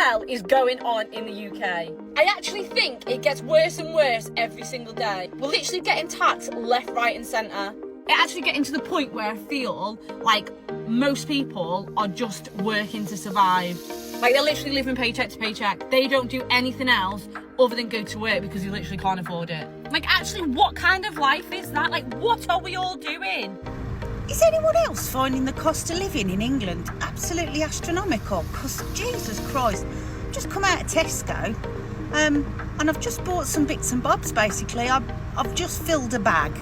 hell is going on in the UK? I actually think it gets worse and worse every single day. We're literally getting taxed left, right and centre. It actually getting to the point where I feel like most people are just working to survive. Like, they're literally living paycheck to paycheck. They don't do anything else other than go to work because you literally can't afford it. Like, actually, what kind of life is that? Like, what are we all doing? Is anyone else finding the cost of living in England absolutely astronomical? Because, Jesus Christ, I've just come out of Tesco and I've just bought some bits and bobs, basically. I've just filled a bag.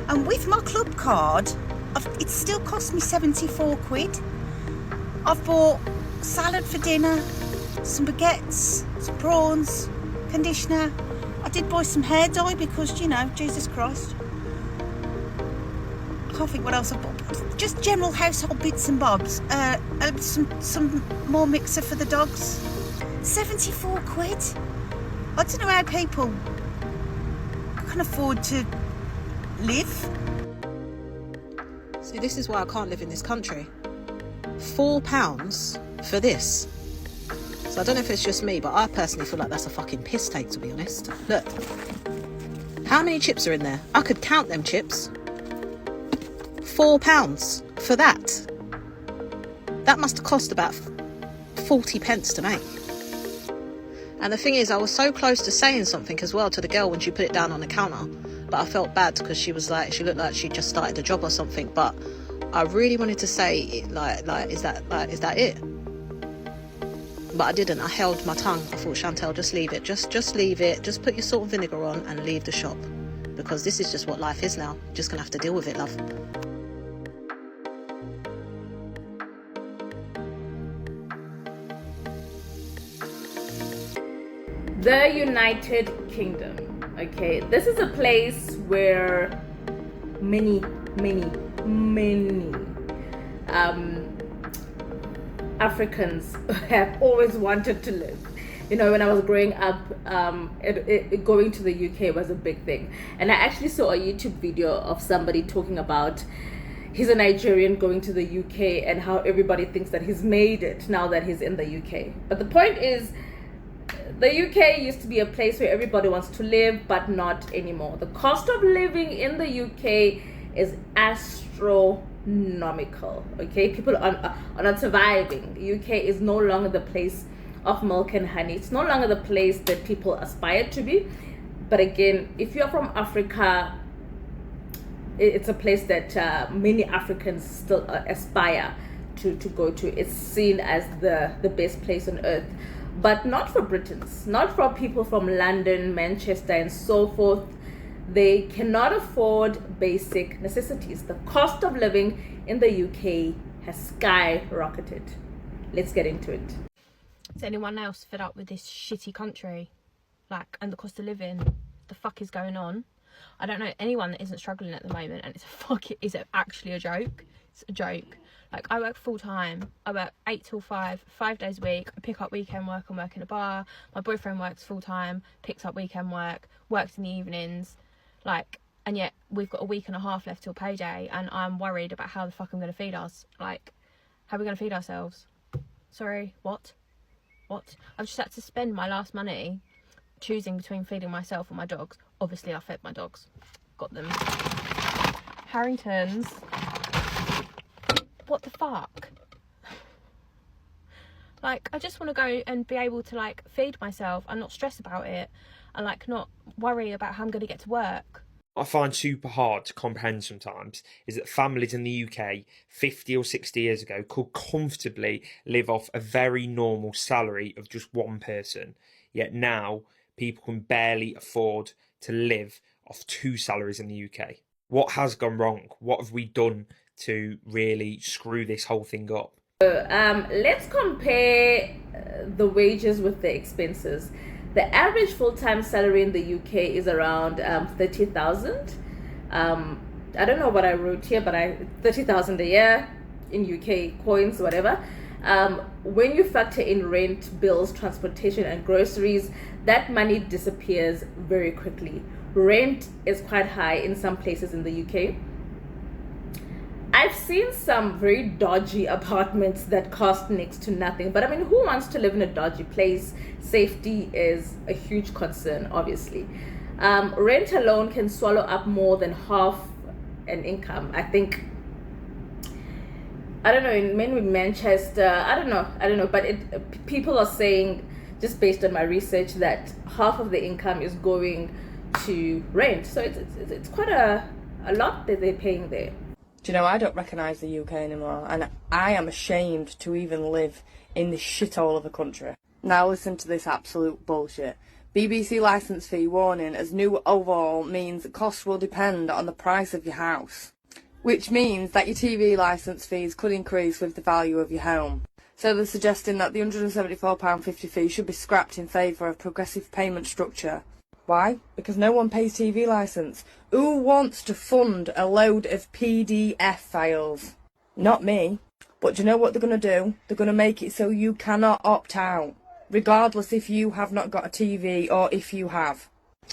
And with my club card, it still cost me 74 quid. I've bought salad for dinner, some baguettes, some prawns, conditioner. I did buy some hair dye because, you know, Jesus Christ. I can't think what else I bought. Just general household bits and bobs. Some more mixer for the dogs. 74 quid. I don't know how people can afford to live. See, this is why I can't live in this country. £4 for this. So I don't know if it's just me, but I personally feel like that's a fucking piss take, to be honest. Look, how many chips are in there? I could count them chips. £4 for that. That must have cost about 40 pence to make. And the thing is, I was so close to saying something as well to the girl when she put it down on the counter, but I felt bad because she was like, she looked like she just started a job or something. But I really wanted to say, is that it? But I didn't. I held my tongue. I thought, Chantel, just leave it. Just leave it. Just put your salt and vinegar on and leave the shop, because this is just what life is now. Just gonna have to deal with it, love. The United Kingdom. Okay, this is a place where many Africans have always wanted to live. You know, when I was growing up, going to the UK was a big thing. And I actually saw a YouTube video of somebody talking about he's a Nigerian going to the UK and how everybody thinks that he's made it now that he's in the UK. But the point is, the UK used to be a place where everybody wants to live, but not anymore. The cost of living in the UK is astronomical. Okay, people are not surviving. The UK is no longer the place of milk and honey. It's no longer the place that people aspire to be. But again, if you're from Africa, it's a place that many Africans still aspire to go to. It's seen as the best place on earth. But not for Britons, not for people from London, Manchester, and so forth. They cannot afford basic necessities. The cost of living in the UK has skyrocketed. Let's get into it. Is anyone else fed up with this shitty country? Like, and the cost of living? The fuck is going on? I don't know anyone that isn't struggling at the moment, and is it actually a joke? It's a joke. Like, I work full time. I work 8 till 5, 5 days a week. I pick up weekend work and work in a bar. My boyfriend works full time, picks up weekend work, works in the evenings. Like, and yet we've got a week and a half left till payday, and I'm worried about how the fuck I'm going to feed us. Like, how are we going to feed ourselves? Sorry, what? I've just had to spend my last money choosing between feeding myself and my dogs. Obviously, I fed my dogs. Got them Harringtons. What the fuck? Like, I just want to go and be able to, like, feed myself and not stress about it, and, like, not worry about how I'm going to get to work. I find super hard to comprehend sometimes is that families in the UK 50 or 60 years ago could comfortably live off a very normal salary of just one person. Yet now people can barely afford to live off 2 salaries in the UK. What has gone wrong? What have we done to really screw this whole thing up? Let's compare the wages with the expenses. The average full-time salary in the UK is around 30,000. I don't know what I wrote here, but 30,000 a year in UK coins, whatever. When you factor in rent, bills, transportation, and groceries, that money disappears very quickly. Rent is quite high in some places in the UK. I've seen some very dodgy apartments that cost next to nothing. But I mean, who wants to live in a dodgy place? Safety is a huge concern, obviously. Rent alone can swallow up more than half an income. I think, I don't know, in mainly Manchester, I don't know, but people are saying, just based on my research, that half of the income is going to rent. So it's quite a lot that they're paying there. Do you know, I don't recognise the UK anymore, and I am ashamed to even live in this shithole of a country. Now listen to this absolute bullshit. BBC licence fee warning as new overhaul means that costs will depend on the price of your house, which means that your TV licence fees could increase with the value of your home. So they're suggesting that the £174.50 fee should be scrapped in favour of progressive payment structure. Why? Because no one pays TV licence. Who wants to fund a load of PDF files? Not me. But do you know what they're going to do? They're going to make it so you cannot opt out, regardless if you have not got a TV or if you have.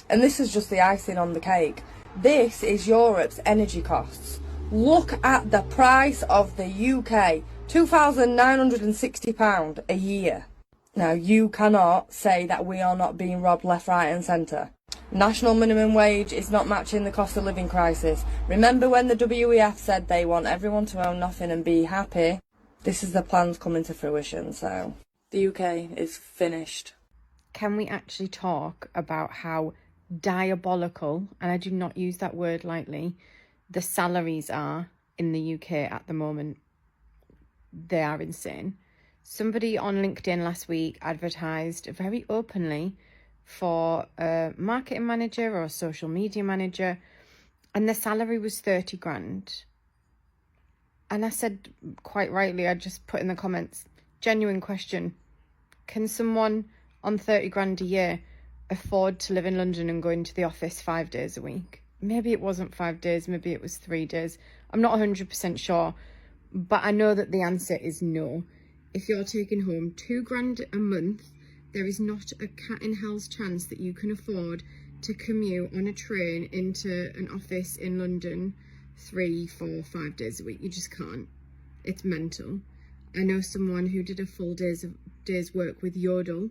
And this is just the icing on the cake. This is Europe's energy costs. Look at the price of the UK. £2,960 a year. Now, you cannot say that we are not being robbed left, right and centre. National minimum wage is not matching the cost of living crisis. Remember when the WEF said they want everyone to own nothing and be happy? This is the plans coming to fruition, so the UK is finished. Can we actually talk about how diabolical, and I do not use that word lightly, the salaries are in the UK at the moment? They are insane. Somebody on LinkedIn last week advertised very openly for a marketing manager or a social media manager, and the salary was 30 grand. And I said, quite rightly, I just put in the comments, genuine question, can someone on 30 grand a year afford to live in London and go into the office 5 days a week? Maybe it wasn't 5 days, maybe it was 3 days. I'm not 100% sure, but I know that the answer is no. If you're taking home 2 grand a month, there is not a cat in hell's chance that you can afford to commute on a train into an office in London 3, 4, 5 days a week. You just can't. It's mental. I know someone who did a full day's work with Yodel.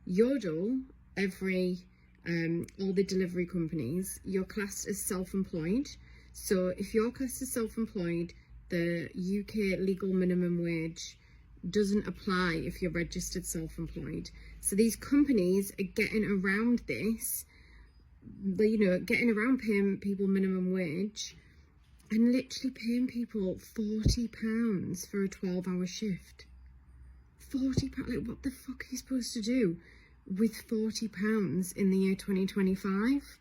Yodel, all the delivery companies, you're classed as self-employed. So if you're classed as self-employed, the UK legal minimum wage doesn't apply if you're registered self-employed. So these companies are getting around this, getting around paying people minimum wage and literally paying people £40 for a 12-hour shift. £40, like what the fuck are you supposed to do with £40 in the year 2025?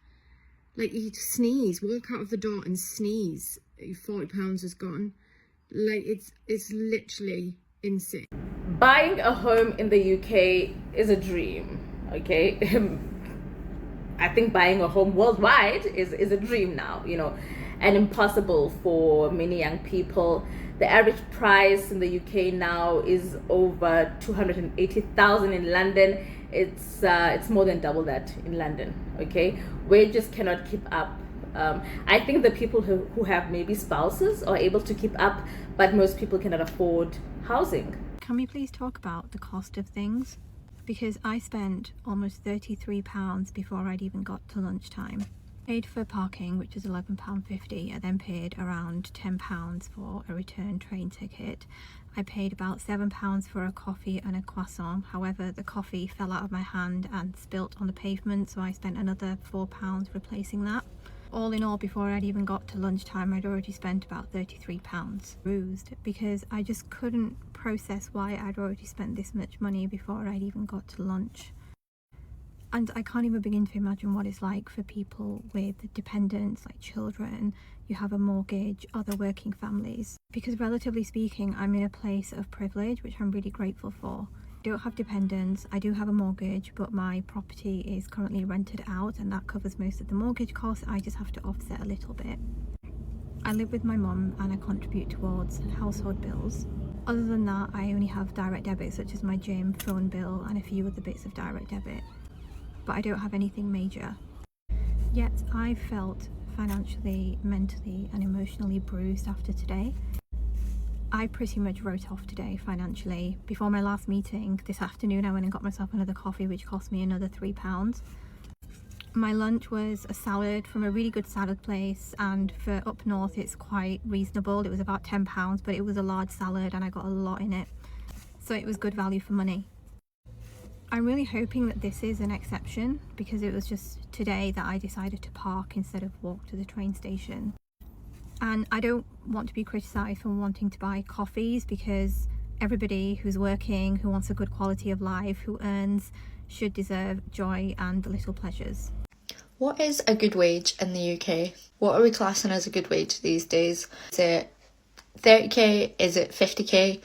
Like, you sneeze, walk out of the door and sneeze, £40 is gone. Like, it's literally insane. Buying a home in the UK is a dream, okay? I think buying a home worldwide is a dream now, and impossible for many young people. The average price in the UK now is over 280,000 in London. It's more than double that in London, okay? Wages cannot keep up. I think the people who have maybe spouses are able to keep up, but most people cannot afford housing. Can we please talk about the cost of things? Because I spent almost £33 before I'd even got to lunchtime. Paid for parking, which was £11.50. I then paid around £10 for a return train ticket. I paid about £7 for a coffee and a croissant. However, the coffee fell out of my hand and spilt on the pavement, so I spent another £4 replacing that. All in all, before I'd even got to lunchtime, I'd already spent about £33. Bruised, because I just couldn't process why I'd already spent this much money before I'd even got to lunch. And I can't even begin to imagine what it's like for people with dependents, like children. You have a mortgage, other working families. Because relatively speaking, I'm in a place of privilege, which I'm really grateful for. I don't have dependents, I do have a mortgage, but my property is currently rented out and that covers most of the mortgage costs. I just have to offset a little bit. I live with my mum and I contribute towards household bills. Other than that, I only have direct debits such as my gym, phone bill and a few other bits of direct debit. But I don't have anything major. Yet I felt financially, mentally and emotionally bruised after today. I pretty much wrote off today financially. Before my last meeting this afternoon, I went and got myself another coffee, which cost me another £3. My lunch was a salad from a really good salad place, and for up north it's quite reasonable. It was about £10, but it was a large salad and I got a lot in it, so it was good value for money. I'm really hoping that this is an exception, because it was just today that I decided to park instead of walk to the train station. And I don't want to be criticised for wanting to buy coffees, because everybody who's working, who wants a good quality of life, who earns, should deserve joy and little pleasures. What is a good wage in the UK? What are we classing as a good wage these days? Is it 30k? Is it 50k?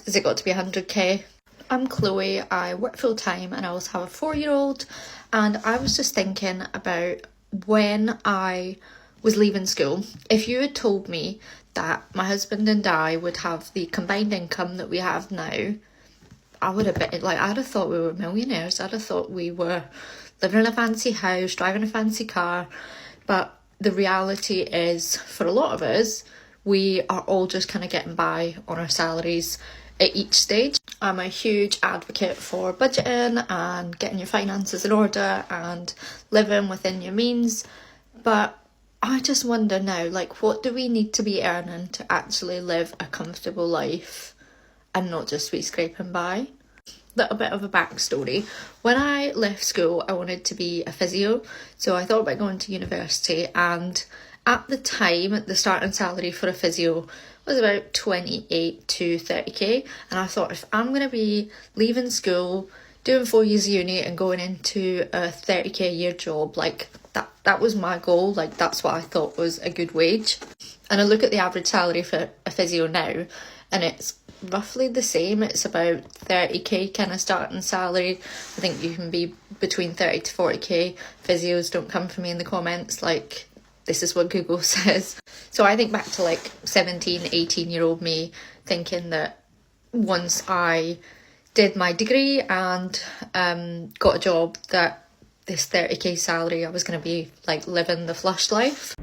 Has it got to be 100k? I'm Chloe, I work full time and I also have a 4-year-old, and I was just thinking about when I was leaving school. If you had told me that my husband and I would have the combined income that we have now, I would have been like, I'd have thought we were millionaires. I'd have thought we were living in a fancy house, driving a fancy car. But the reality is, for a lot of us, we are all just kind of getting by on our salaries at each stage. I'm a huge advocate for budgeting and getting your finances in order and living within your means. But I just wonder now, like, what do we need to be earning to actually live a comfortable life and not just be scraping by? Little bit of a backstory. When I left school, I wanted to be a physio, so I thought about going to university, and at the time, the starting salary for a physio was about 28 to 30k, and I thought, if I'm going to be leaving school, doing 4 years of uni and going into a 30k a year job, like that was my goal. Like, that's what I thought was a good wage. And I look at the average salary for a physio now, and it's roughly the same. It's about 30k kind of starting salary. I think you can be between 30 to 40k. Physios, don't come for me in the comments, like, this is what Google says. So I think back to like 17, 18-year-old me, thinking that once I did my degree and got a job, that this 30k salary, I was going to be like living the flush life.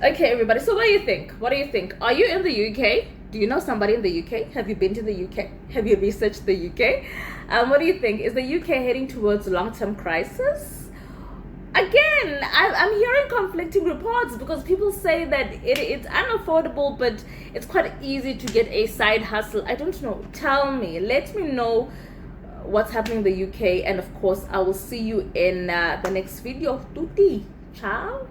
Okay, everybody, so what do you think? What do you think? Are you in the UK? Do you know somebody in the UK? Have you been to the UK? Have you researched the UK? What do you think? Is the UK heading towards long-term crisis? Again, I'm hearing conflicting reports, because people say that it's unaffordable, but it's quite easy to get a side hustle. I don't know. Tell me. Let me know what's happening in the UK. And of course, I will see you in the next video. Tutti. Ciao.